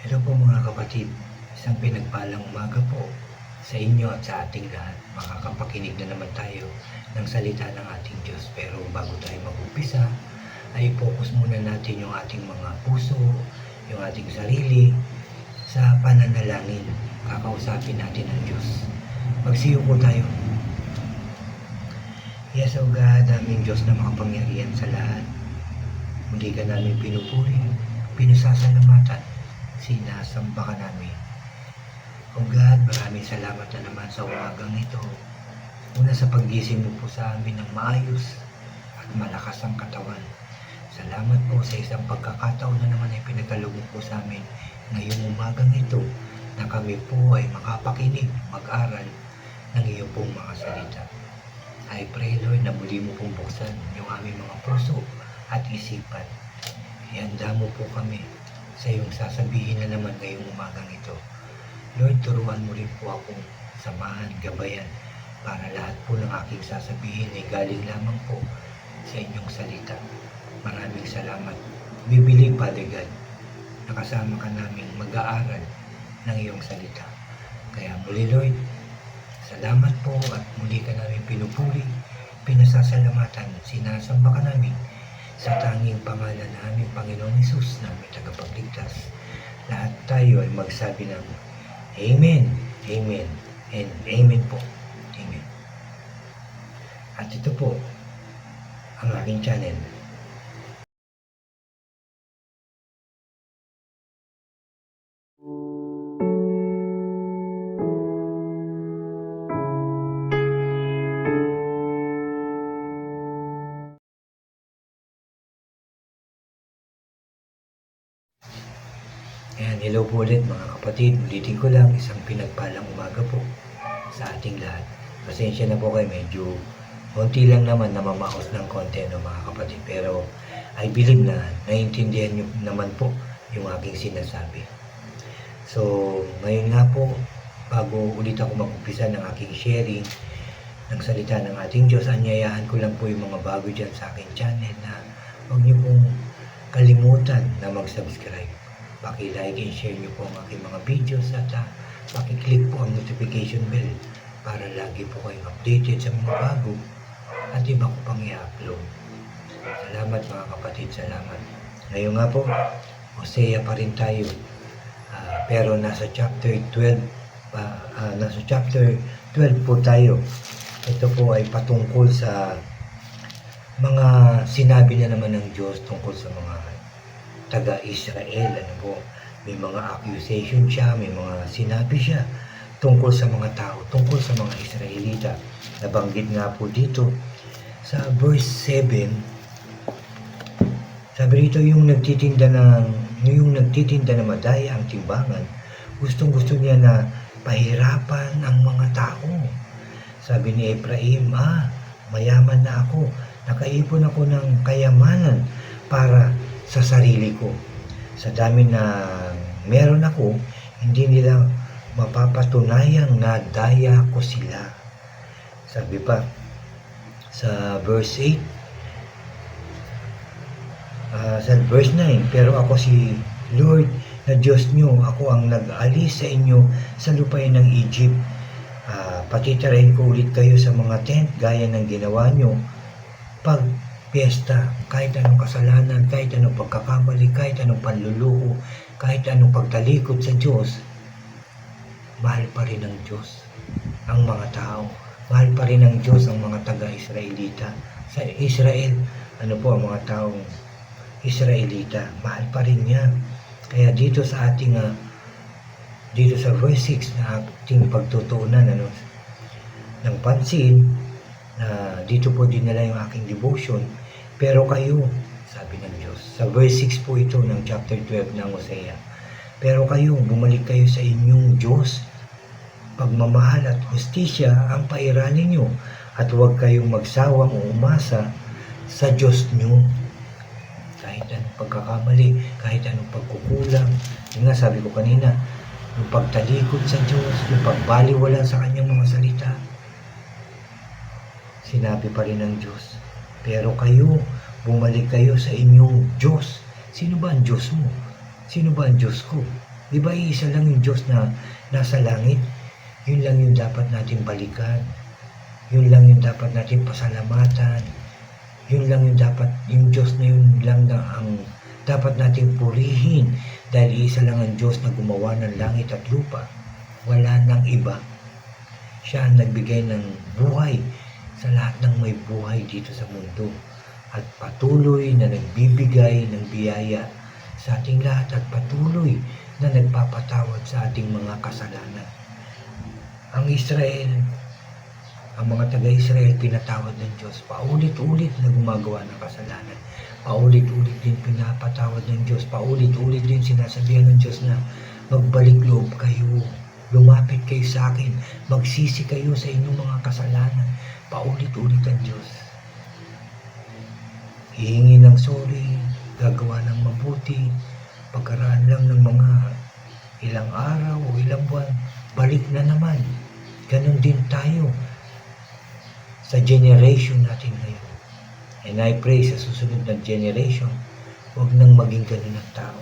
Hello po mga kapatid, isang pinagpalang umaga po sa inyo at sa ating lahat. Makakapakinig na naman tayo ng salita ng ating Diyos. Pero bago tayo mag-umpisa, ay focus muna natin yung ating mga puso, yung ating sarili sa pananalangin. Kakausapin natin ang Diyos. Magsiyo po tayo. Yes, O God, aming Diyos na makapangyarihan sa lahat. Muli ka namin pinupuri, pinasasalamatan, sinasamba ka namin. O God, maraming salamat na naman sa umagang ito. Una sa paggising mo po sa amin ng maayos at malakas ang katawan. Salamat po sa isang pagkakataon na naman ay pinagkaloob mo po sa amin ngayong umagang ito na kami po ay makapakinig, mag-aral ng iyong pong mga salita. I pray, Lord, na muli mo pong buksan yung aming mga puso at isipan. Ihanda mo po kami sa iyong sasabihin na naman ngayong umagang ito. Lord, turuan mo rin po akong samahan, gabayan, para lahat po ng aking sasabihin ay galing lamang po sa inyong salita. Maraming salamat. Bibili, Father God, nakasama ka naming mag-aaral ng iyong salita. Kaya muli, Lord, salamat po at muli ka namin pinupuri, pinasasalamatan, sinasamba ka namin sa tanging pangalan namin, Panginoong Hesus, na aming tagapagligtas. Lahat tayo ay magsabi ng Amen, Amen, and Amen po. Amen. At ito po ang aking channel. Ayan, hello po ulit mga kapatid. Ulitin ko lang, isang pinagpalang umaga po sa ating lahat. Pasensya na po kayo, medyo konti lang naman namamaos ng konti no, mga kapatid. Pero I believe na naiintindihan nyo naman po yung aking sinasabi. So, ngayon nga po, bago ulit ako mag-umpisa ng aking sharing ng salita ng ating Diyos, anyayahan ko lang po yung mga bago dyan sa aking channel na huwag nyo pong kalimutan na mag-subscribe. Paki-like and share nyo po ang aking mga videos at paki-click po ang notification bell para lagi po kayong updated sa mga bago at iba ko pang i-upload. Salamat mga kapatid, salamat. Ngayon nga po, Hosea pa rin tayo. Pero nasa chapter 12 po tayo. Ito po ay patungkol sa mga sinabi na naman ng Diyos tungkol sa mga taga-Israel. Ano po, may mga accusation siya, may mga sinabi siya tungkol sa mga tao, tungkol sa mga Israelita. Nabanggit nga po dito sa verse 7. Sabi rito, yung nagtitinda na madaya ang timbangan, gustong-gusto niya na pahirapan ang mga tao. Sabi ni Ephraim, mayaman na ako, nakaipon ako ng kayamanan para sa sarili ko. Sa dami na meron ako, hindi nila mapapatunayang na daya ko sila. Sabi pa sa verse 8, sa verse 9, pero ako si Lord na Diyos nyo, ako ang nag-alis sa inyo sa lupain ng Egypt. Patitirahin ko ulit kayo sa mga tent gaya ng ginawa nyo pag piyesta, kahit anong kasalanan, kahit anong pagkakamali, kahit anong panluluho, kahit anong pagtalikod sa Diyos, mahal pa rin ng Diyos ang mga tao. Mahal pa rin ng Diyos ang mga taga-Israelita. Sa Israel, ano po ang mga taong Israelita, mahal pa rin niya. Kaya dito sa ating dito sa verse 6 na ating pagtutuunan ng pansin, dito po dinala yung aking devotion. Pero kayo, sabi ng Diyos, sa verse 6 po ito ng chapter 12 ng Hosea, pero kayo, bumalik kayo sa inyong Diyos, pagmamahal at hustisya ang pairanin nyo, at huwag kayong magsawang umasa sa Diyos nyo. Kahit anong pagkakamali, kahit anong pagkukulang, yun nga sabi ko kanina, yung pagtalikod sa Diyos, yung pagbaliwala sa kanyang mga salita, sinabi pa rin ng Diyos, pero kayo, bumalik kayo sa inyong Diyos. Sino ba ang Diyos mo? Sino ba ang Diyos ko? Di ba iisa lang yung Diyos na nasa langit? Yun lang yung dapat natin balikan. Yun lang yung dapat natin pasalamatan. Yun lang yung dapat, yung Diyos na yun lang na ang dapat natin purihin. Dahil isa lang ang Diyos na gumawa ng langit at lupa. Wala nang iba. Siya ang nagbigay ng buhay sa lahat ng may buhay dito sa mundo. At patuloy na nagbibigay ng biyaya sa ating lahat at patuloy na nagpapatawad sa ating mga kasalanan. Ang Israel, ang mga taga-Israel, pinatawad ng Diyos. Paulit-ulit na gumagawa ng kasalanan. Paulit-ulit din pinapatawad ng Diyos. Paulit-ulit din sinasabihan ng Diyos na magbalik loob kayo. Lumapit kayo sa akin. Magsisi kayo sa inyong mga kasalanan. Paulit-ulit ang Diyos. Hihingi ng sorry, gagawa ng mabuti, pagkaraan lang ng mga ilang araw o ilang buwan, balik na naman. Ganon din tayo sa generation natin ngayon. And I pray sa susunod na generation, huwag nang maging ganun ang tao.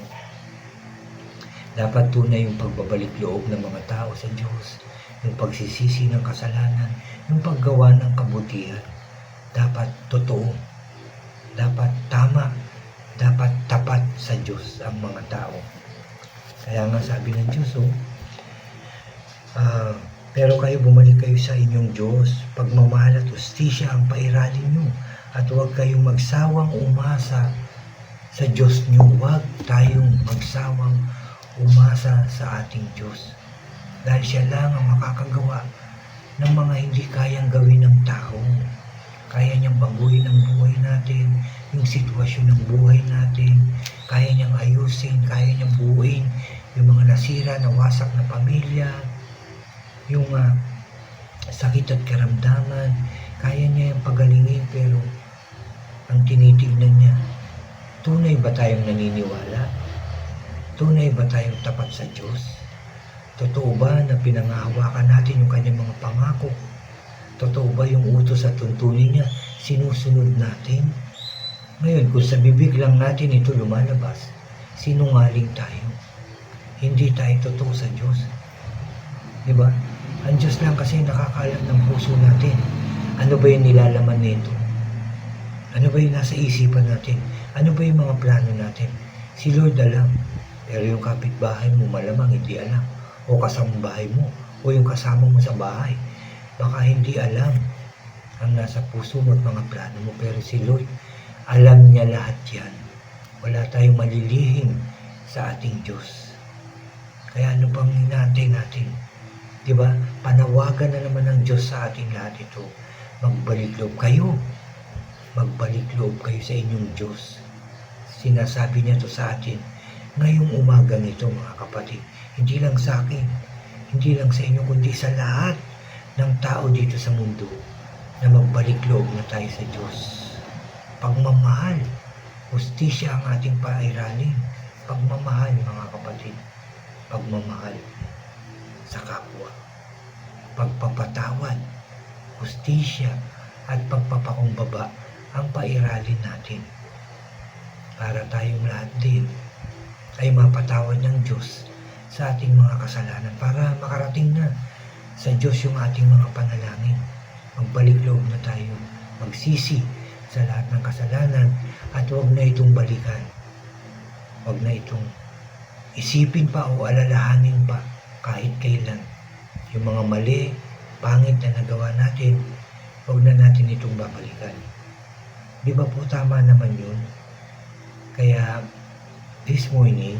Dapat tunay yung pagbabalik loob ng mga tao sa Diyos, yung pagsisisi ng kasalanan, yung paggawa ng kabutihan. Dapat totoo, dapat tama, dapat tapat sa Diyos ang mga tao. Kaya nga sabi ng Diyos, pero kayo bumalik kayo sa inyong Diyos, pagmamahal at hustisya ang pairalin nyo, at huwag kayong magsawang umasa sa Diyos nyo. Huwag tayong magsawang umasa sa ating Diyos. Dahil siya lang ang makakagawa ng mga hindi kayang gawin ng tao. Kaya niyang baguhin ang buhay natin, yung sitwasyon ng buhay natin. Kaya niyang ayusin, kaya niyang buuin yung mga nasira, nawasak na pamilya, yung sakit at karamdaman. Kaya niya yung pagalingin, pero ang tinitignan niya, tunay ba tayong naniniwala? Tunay ba tayong tapat sa Diyos? Totoo ba na pinangahawakan natin yung kanyang mga pangako? Totoo ba yung utos at tuntunin niya, sinusunod natin? Ngayon, kung sa bibig lang natin ito lumalabas, sinungaling tayo. Hindi tayo totoo sa Diyos. Diba? Ang Diyos lang kasi nakakaalam ng puso natin. Ano ba yung nilalaman nito? Ano ba yung nasa isipan natin? Ano ba yung mga plano natin? Si Lord alam. Pero yung kapitbahay mo malamang hindi alam. O kasambahay mo. O yung kasama mo sa bahay. Baka hindi alam ang nasa puso mo at mga plano mo. Pero si Lord, alam niya lahat yan. Wala tayong malilihim sa ating Diyos. Kaya ano pang hinahantay natin? Diba? Panawagan na naman ng Diyos sa ating lahat ito. Magbalik loob kayo. Magbalik loob kayo sa inyong Diyos. Sinasabi niya to sa atin ngayong umagang ito, mga kapatid. Hindi lang sa akin, hindi lang sa inyo, kundi sa lahat ng tao dito sa mundo na magbalik loob na tayo sa Diyos. Pagmamahal, hustisya ang ating pairalin. Pagmamahal, mga kapatid. Pagmamahal sa kapwa. Pagpapatawad, hustisya at pagpapakumbaba ang pairalin natin. Para tayong lahat din ay mapatawad ng Diyos sa ating mga kasalanan, para makarating na sa Diyos yung ating mga panalangin. Magbalik loob na tayo, magsisi sa lahat ng kasalanan, at huwag na itong balikan. Huwag na itong isipin pa o alalahanin pa kahit kailan. Yung mga mali, pangit na nagawa natin, huwag na natin itong babalikan. Di ba po tama naman yun? Kaya this morning,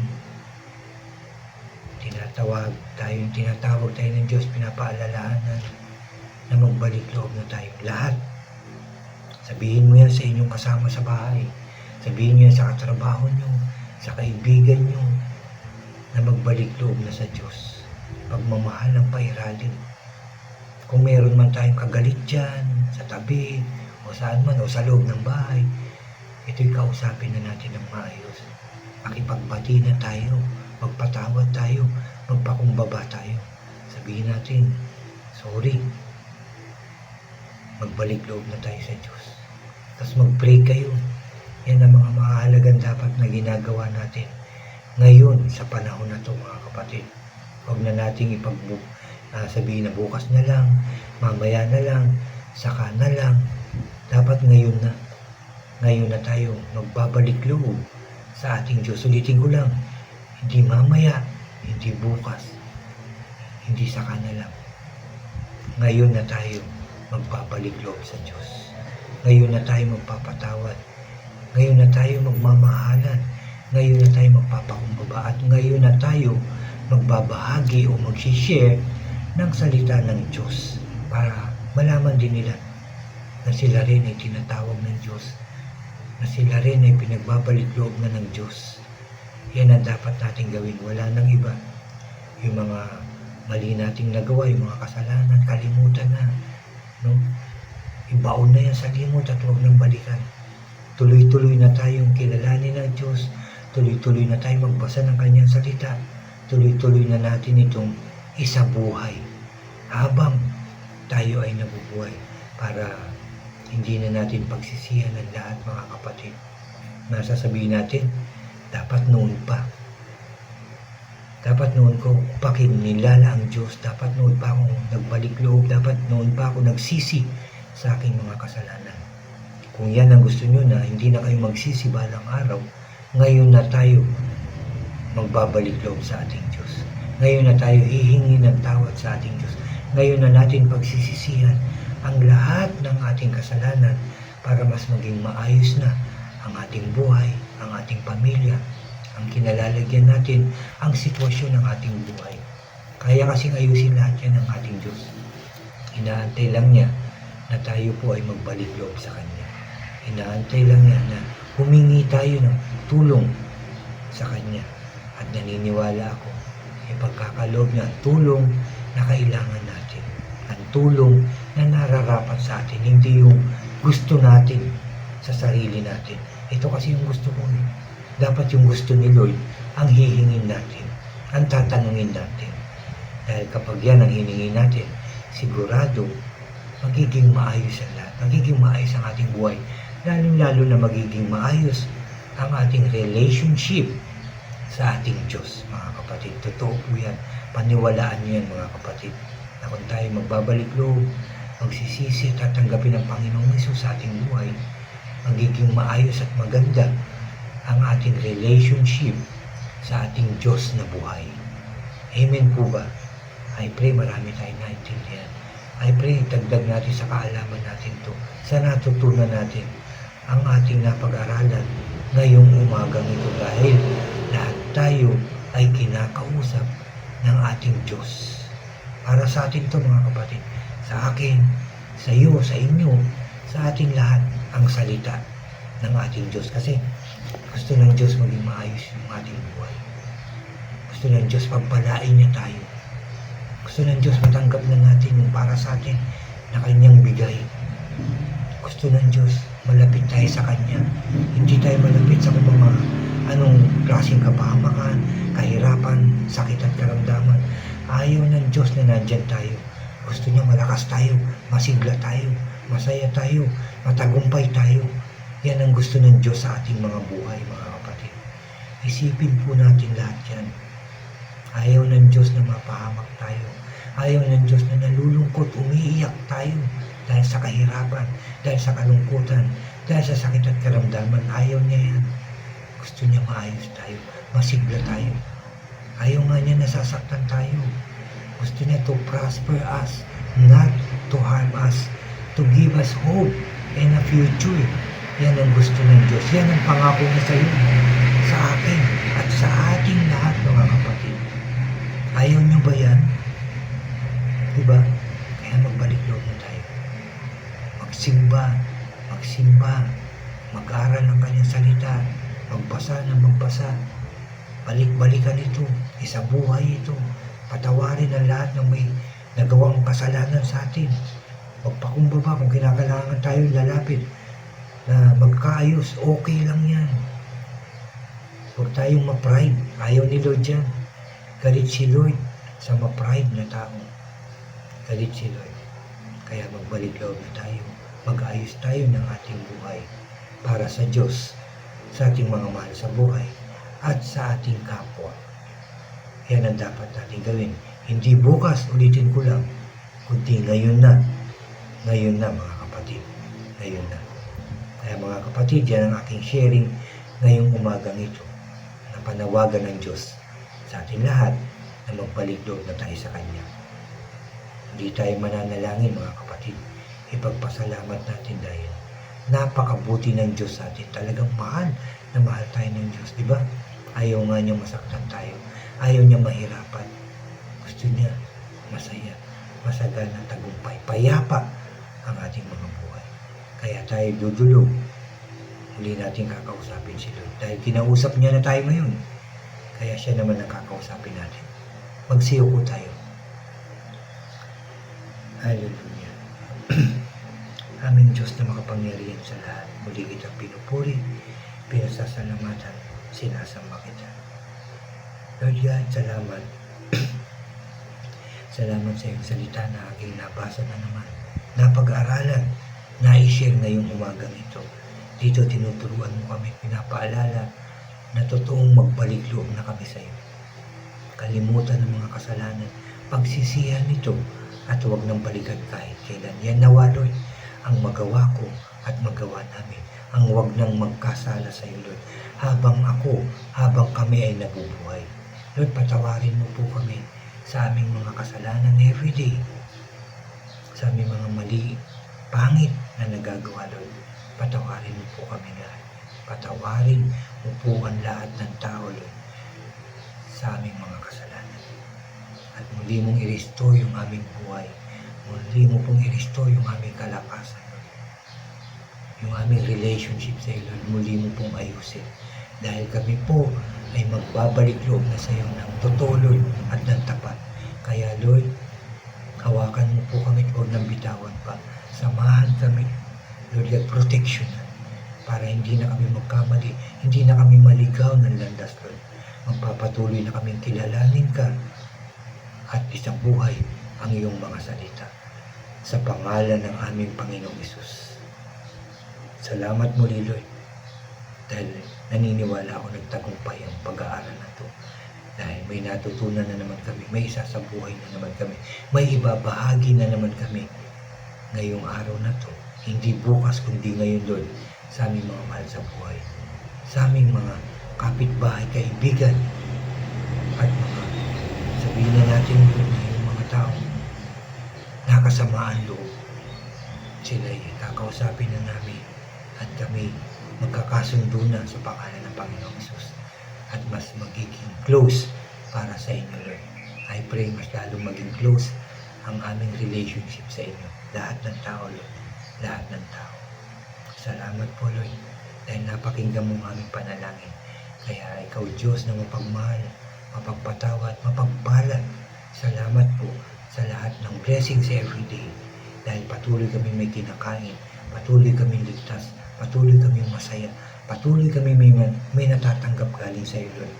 tinatawag tayo ng Diyos, pinapaalalahanan na magbalik loob na tayo. Lahat. Sabihin mo yan sa inyong kasama sa bahay. Sabihin nyo yan sa katrabaho nyo, sa kaibigan nyo, na magbalik loob na sa Diyos. Pagmamahal ng pairalin. Kung meron man tayong kagalit dyan, sa tabi, o saan man, o sa loob ng bahay, ito'y kausapin na natin ng maayos. Makipagbati na tayo, magpatawad tayo, magpakumbaba tayo. Sabihin natin, sorry. Magbalik loob na tayo sa Diyos. Tapos mag-pray kayo. Yan ang mga mahalagang dapat na ginagawa natin. Ngayon, sa panahon na to mga kapatid, huwag na nating sabihin na bukas na lang, mamaya na lang, saka na lang. Dapat ngayon na. Ngayon na tayo magbabalik loob sa ating Diyos. Ulitin ko lang, hindi mamaya, hindi bukas, hindi saka na lang. Ngayon na tayo magbabalik loob sa Diyos. Ngayon na tayo magpapatawad. Ngayon na tayo magmamahalan. Ngayon na tayo magpapakumbaba. At ngayon na tayo magbabahagi o mag-share ng salita ng Diyos para malaman din nila na sila rin ay tinatawag ng Diyos, na sila rin ay pinagbabalik loob na ng Diyos. Yan ang dapat nating gawin. Wala nang iba. Yung mga mali nating nagawa, yung mga kasalanan, kalimutan na. No? Ibaon na yan sa limot at huwag nang balikan. Tuloy-tuloy na tayong kilalanin ng Diyos. Tuloy-tuloy na tayong magbasa ng Kanyang salita. Tuloy-tuloy na natin itong isabuhay habang tayo ay nabubuhay para hindi na natin pagsisihan ng lahat mga kapatid. Nasasabihin natin, dapat noon pa. Dapat noon ko pakinilala ang Diyos. Dapat noon pa ako nagbalik loob. Dapat noon pa ako nagsisi sa aking mga kasalanan. Kung yan ang gusto nyo na hindi na kayo magsisi balang araw, ngayon na tayo magbabalik loob sa ating Diyos. Ngayon na tayo hihingi ng tawad sa ating Diyos. Ngayon na natin pagsisisihan ang lahat ng ating kasalanan para mas maging maayos na ang ating buhay, ang ating pamilya, ang kinalalagyan natin, ang sitwasyon ng ating buhay. Kaya kasing ayusin lahat yan ng ating Diyos. Inaantay lang niya na tayo po ay magbalik loob sa Kanya. Inaantay lang niya na humingi tayo ng tulong sa Kanya. At naniniwala ako, ipagkakaloob niya ang tulong na kailangan natin. Ang tulong na nararapat sa atin, hindi yung gusto natin sa sarili natin. Ito kasi yung gusto ko. Dapat yung gusto ni Lord ang hihingin natin, ang tatanungin natin. Dahil kapag yan ang hiningi natin, sigurado magiging maayos ang lahat. Magiging maayos ang ating buhay. Lalo-lalo na magiging maayos ang ating relationship sa ating Diyos, mga kapatid. Totoo po yan. Paniwalaan niyo yan, mga kapatid. Na kung tayo magbabalik loob, magsisisi at tatanggapin ng Panginoong Hesus sa ating buhay, magiging maayos at maganda ang ating relationship sa ating Diyos na buhay. Amen po ba? I pray marami tayong naintindihan. I pray dagdag natin sa kaalaman natin to, sa natutunan natin ang ating napag-aralan ngayong umagang ito dahil lahat tayo ay kinakausap ng ating Diyos. Para sa atin to mga kapatid, sa akin, sa iyo, sa inyo, sa ating lahat ang salita ng ating Diyos. Kasi gusto ng Diyos maging maayos yung ating buhay. Gusto ng Diyos pagpalain niya tayo. Gusto ng Diyos matanggap na natin yung para sa atin na Kanyang bigay. Gusto ng Diyos malapit tayo sa Kanya. Hindi tayo malapit sa mga anong klaseng kapahamakan, kahirapan, sakit at karamdaman. Ayaw ng Diyos na nandyan tayo. Gusto niya malakas tayo, masigla tayo, masaya tayo, matagumpay tayo. Yan ang gusto ng Diyos sa ating mga buhay, mga kapatid. Isipin po natin lahat yan. Ayaw ng Diyos na mapahamak tayo. Ayaw ng Diyos na nalulungkot, umiiyak tayo dahil sa kahirapan, dahil sa kalungkutan, dahil sa sakit at karamdaman. Ayaw niya yan. Gusto niya maayos tayo, masigla tayo. Ayaw nga niya nasasaktan tayo. Gusto niya to prosper us, not to harm us, to give us hope and a future. Yan ang gusto ng Diyos. Yan ang pangako niya sa iyo, sa akin, at sa ating lahat mga kapatid. Ayaw niyo ba yan? Diba? Kaya magbalik loob na tayo. Magsimba, mag-aral ng Kanyang salita, magbasa ng magbasa, balik-balikan ito, isabuhay ito, patawarin ang lahat ng may nagawang kasalanan sa atin. Magpakumbaba kung kinakailangan tayo lalapit na magkaayos, okay lang yan. Huwag tayong ma-pride. Ayaw ni Lord yan. Galit si Lord sa ma-pride na tao. Galit si Lord. Kaya magbalik loob na tayo. Mag-ayos tayo ng ating buhay para sa Diyos, sa ating mga mahal sa buhay, at sa ating kapwa. Yan ang dapat natin gawin. Hindi bukas, ulitin ko lang, kundi ngayon na. Ngayon na mga kapatid. Ngayon na. Kaya mga kapatid, yan ang aking sharing ngayong umagang ito. Na panawagan ng Diyos sa ating lahat na magbalik loob na tayo sa Kanya. Hindi tayo mananalangin mga kapatid. Ipagpasalamat natin dahil napakabuti ng Diyos sa atin. Talagang mahal na mahal tayo ng Diyos. Diba? Ayaw nga niya masaktan tayo. Ayaw niya mahirapan. Gusto niya masaya, masagana, tagumpay, payapa ang ating mga buhay. Kaya tayo dudulog. Muli natin kakausapin si Lord. Dahil kinausap niya na tayo ngayon. Kaya siya naman ang kakausapin natin. Magsiyo ko tayo. Hallelujah. Aming Diyos na makapangyarihan sa lahat. Muli kitang pinupuri, pinasasalamatan, sinasamba kita. Lord God, salamat. Salamat sa iyong salita na aking nabasa na naman. Napag-aralan, na-share ngayong umagang ito. Dito tinuturuan mo kami, pinapaalala na totoong magbalik loob na kami sa iyo. Kalimutan ng mga kasalanan, pagsisihan ito at huwag nang balikan kahit kailan. Yan nawa, Lord, ang magawa ko at magawa namin. Ang huwag nang magkasala sa iyo, Lord. Habang kami ay nabubuhay. Lord, patawarin mo po kami sa aming mga kasalanan everyday. Sa aming mga mali, pangit na nagagawa, Lord. Patawarin mo po kami lahat. Patawarin mo po ang lahat ng tao, Lord, sa aming mga kasalanan. At muli mong i-restore yung aming buhay. Muli mo pong i-restore yung aming kalakasan, Lord. Yung aming relationship sa iyo, Lord, muli mo pong ayusin. Dahil kami po ay magbabalik loob na sa iyo ng totoo, Lord, at ng tapat. Kaya, Lord, hawakan mo po kami at huwag nang bitawan pa. Samahan kami, Lord, at protection para hindi na kami magkamali, hindi na kami maligaw ng landas, Lord. Magpapatuloy na kaming kilalanin ka at isang buhay ang iyong mga salita. Sa pangalan ng aming Panginoong Hesus. Salamat muli, Lord. Dahil naniniwala ako nagtagumpay ang pag-aaral na ito. Dahil may natutunan na naman kami, may isasabuhay na naman kami, may ibabahagi na naman kami ngayong araw na ito. Hindi bukas kundi ngayon, Lord, sa aming mga mahal sa buhay. Sa aming mga kapitbahay, kaibigan, at mga sabihin na natin, Lord, na yung mga tao nakasamaan loob. Sila'y kakausapin na namin at kami magkakasundo na sa pangalan ng Panginoong Hesus at mas magiging close para sa inyo, Lord. I pray mas lalong maging close ang aming relationship sa inyo. Lahat ng tao, Lord. Lahat ng tao. Salamat po, Lord, dahil napakinggan mo ang aming panalangin. Kaya ikaw, Diyos, na mapagmahal, mapagpatawad, mapagpala. Salamat po sa lahat ng blessings everyday. Dahil patuloy kami may kinakain, patuloy kami ligtas, patuloy kami masaya, patuloy kami may natatanggap galing sa iyo, Lord.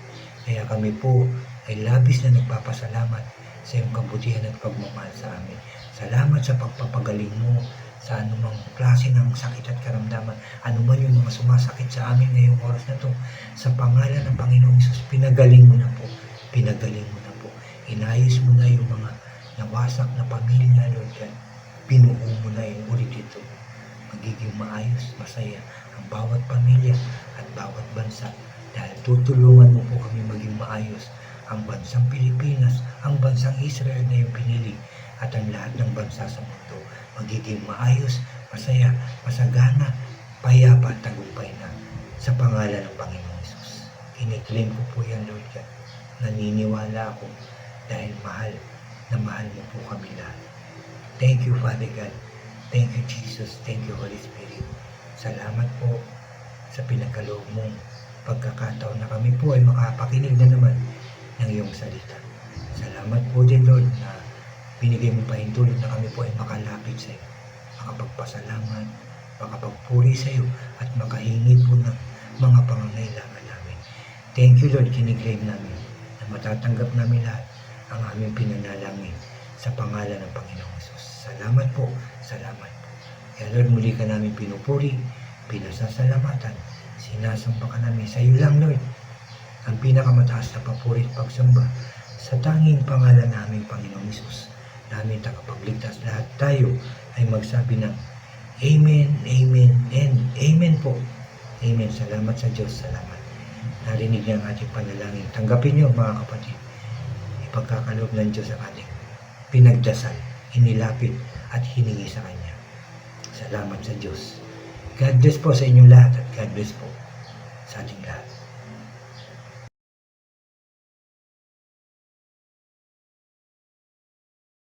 Kaya kami po ay labis na nagpapasalamat sa iyong kabutihan at pagmamahal sa amin. Salamat sa pagpapagaling mo sa anumang klase ng sakit at karamdaman, anuman yung mga sumasakit sa amin ngayong oras na to. Sa pangalan ng Panginoong Hesus, pinagaling mo na po. Pinagaling mo na po. Inayos mo na yung mga nawasak na pamilya, Lord God. Binuo mo na yung ulit ito. Magiging maayos, masaya ang bawat pamilya at bawat bansa. Dahil tutulungan mo po kami maging maayos ang bansang Pilipinas, ang bansang Israel na yung pinili, at ang lahat ng bansa sa mundo. Magiging maayos, masaya, masagana, payapa at tagumpay na sa pangalan ng Panginoong Hesus. Kiniklaim ko po yan, Lord God. Naniniwala ako dahil mahal na mahal mo po kami lahat. Thank you, Father God. Thank you, Jesus. Thank you, Holy Spirit. Salamat po sa pinagkaloob mong pagkakataon na kami po ay makapakinig na naman ng iyong salita. Salamat po din, Lord, na binigay mo pahintulot na kami po ay makalapit sa iyo, makapagpasalamat, makapagpuri sa iyo, at makahingi po ng mga pangangailangan namin. Thank you, Lord, kiniklaim namin na matatanggap namin lahat ang aming pinanalangin sa pangalan ng Panginoong Hesus. Salamat po, salamat po. Kaya Lord, muli ka namin pinupuri, pinasasalamatan, sinasamba ka namin sa iyo lang, Lord. ang pinakamataas na papuri at pagsamba sa tanging pangalan namin Panginoong Hesus, namin tagapagligtas. Lahat tayo ay magsabi ng Amen, Amen, and Amen po. Amen. Salamat sa Diyos. Salamat. Narinig niya ang ating panalangin. Tanggapin niyo mga kapatid. Ipagkakaloob ng Diyos ang ating pinagdasal, inilapit at hiningi sa Kanya. Salamat sa Diyos. God bless po sa inyong lahat at God bless po sa ating lahat.